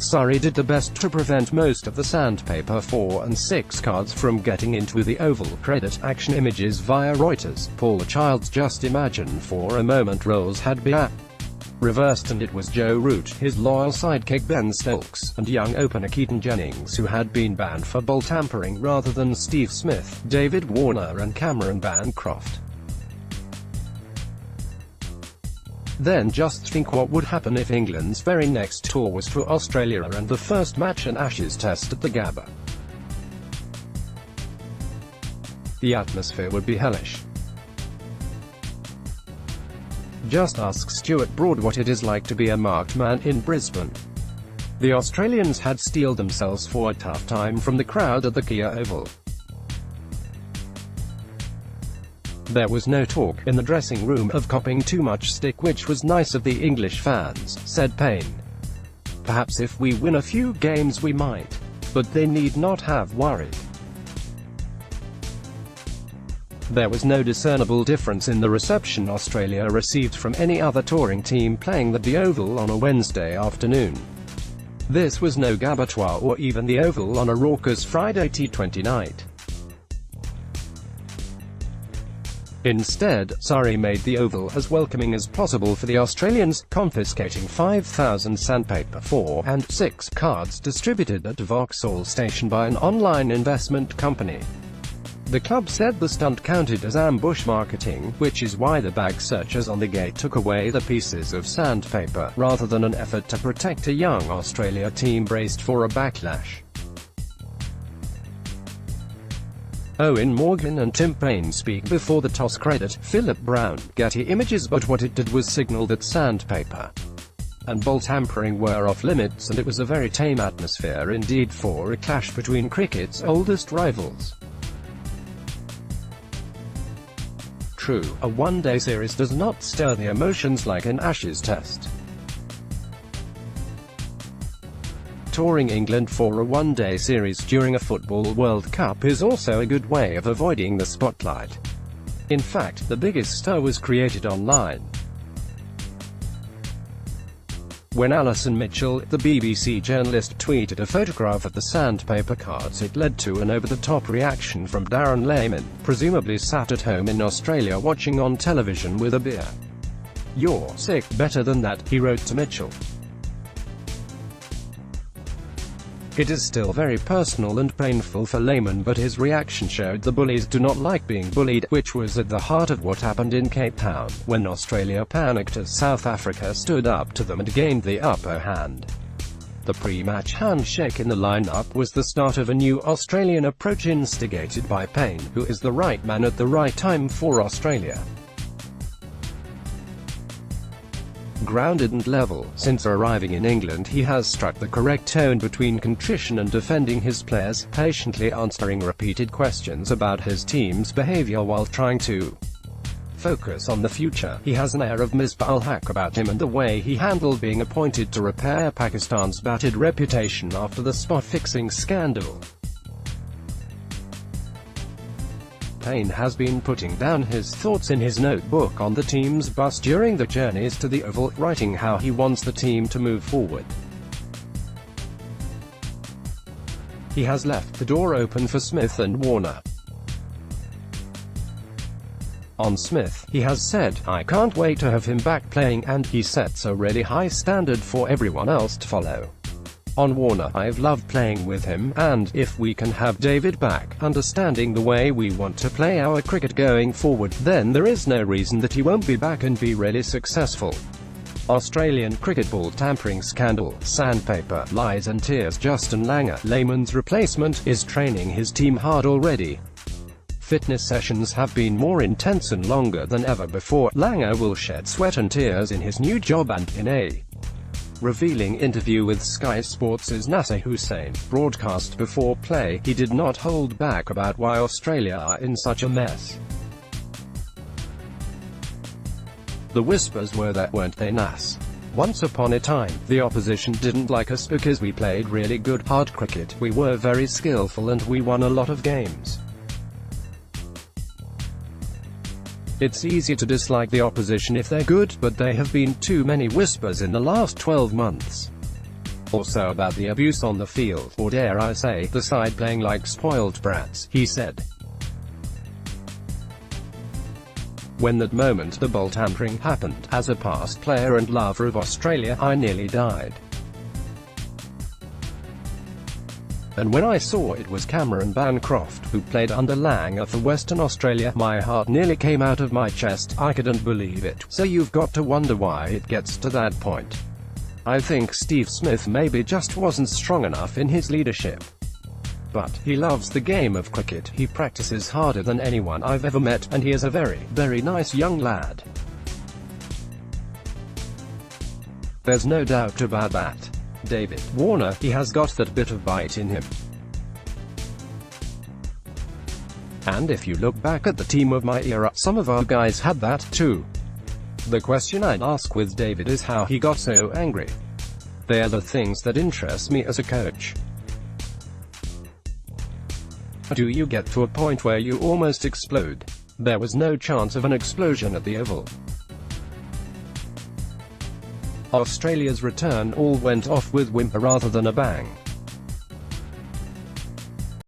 Surrey did the best to prevent most of the Sandpaper 4 and 6 cards from getting into the Oval. Credit Action Images via Reuters. Paul Childs. Just imagine for a moment roles had been reversed and it was Joe Root, his loyal sidekick Ben Stokes, and young opener Keaton Jennings who had been banned for ball tampering rather than Steve Smith, David Warner and Cameron Bancroft. Then just think what would happen if England's very next tour was to Australia and the first match an Ashes test at the Gabba. The atmosphere would be hellish. Just ask Stuart Broad what it is like to be a marked man in Brisbane. The Australians had steeled themselves for a tough time from the crowd at the Kia Oval. There was no talk in the dressing room of copping too much stick, which was nice of the English fans, said Payne. Perhaps if we win a few games we might. But they need not have worried. There was no discernible difference in the reception Australia received from any other touring team playing at the Oval on a Wednesday afternoon. This was no Gabatoir or even the Oval on a raucous Friday T20 night. Instead, Surrey made the Oval as welcoming as possible for the Australians, confiscating 5,000 Sandpaper 4 and 6 cards distributed at Vauxhall Station by an online investment company. The club said the stunt counted as ambush marketing, which is why the bag searchers on the gate took away the pieces of sandpaper, rather than an effort to protect a young Australia team braced for a backlash. Owen Morgan and Tim Payne speak before the toss. Credit Philip Brown. Getty Images. But what it did was signal that sandpaper and ball tampering were off limits, and it was a very tame atmosphere indeed for a clash between cricket's oldest rivals. True, a one-day series does not stir the emotions like an Ashes test. Touring England for a one-day series during a Football World Cup is also a good way of avoiding the spotlight. In fact, the biggest stir was created online. When Alison Mitchell, the BBC journalist, tweeted a photograph of the sandpaper cards, it led to an over-the-top reaction from Darren Lehman, presumably sat at home in Australia watching on television with a beer. "You're sick, better than that," he wrote to Mitchell. It is still very personal and painful for Lehman, but his reaction showed the bullies do not like being bullied, which was at the heart of what happened in Cape Town, when Australia panicked as South Africa stood up to them and gained the upper hand. The pre-match handshake in the lineup was the start of a new Australian approach instigated by Payne, who is the right man at the right time for Australia. Grounded and level, since arriving in England he has struck the correct tone between contrition and defending his players, patiently answering repeated questions about his team's behaviour while trying to focus on the future. He has an air of Misbah-ul-Haq about him, and the way he handled being appointed to repair Pakistan's battered reputation after the spot-fixing scandal. Payne has been putting down his thoughts in his notebook on the team's bus during the journeys to the Oval, writing how he wants the team to move forward. He has left the door open for Smith and Warner. On Smith, he has said, "I can't wait to have him back playing," and he sets a really high standard for everyone else to follow. On Warner, "I've loved playing with him, and, if we can have David back, understanding the way we want to play our cricket going forward, then there is no reason that he won't be back and be really successful." Australian cricket ball tampering scandal, sandpaper, lies and tears. Justin Langer, Lehman's replacement, is training his team hard already. Fitness sessions have been more intense and longer than ever before. Langer will shed sweat and tears in his new job, and in a revealing interview with Sky Sports' Nasser Hussain, broadcast before play, he did not hold back about why Australia are in such a mess. "The whispers were that, weren't they, Nas? Once upon a time, the opposition didn't like us because we played really good, hard cricket, we were very skillful and we won a lot of games. It's easy to dislike the opposition if they're good, but there have been too many whispers in the last 12 months. or so about the abuse on the field, or dare I say, the side playing like spoiled brats, he said. When that moment the ball tampering happened, as a past player and lover of Australia, I nearly died. And when I saw it was Cameron Bancroft, who played under Langer for Western Australia, my heart nearly came out of my chest. I couldn't believe it. So you've got to wonder why it gets to that point. I think Steve Smith maybe just wasn't strong enough in his leadership. But he loves the game of cricket, he practices harder than anyone I've ever met, and he is a very, very nice young lad. There's no doubt about that. David Warner, he has got that bit of bite in him. And if you look back at the team of my era, some of our guys had that too. The question I'd ask with David is how he got so angry. They are the things that interest me as a coach. Do you get to a point where you almost explode? There was no chance of an explosion at the Oval. Australia's return all went off with whimper rather than a bang.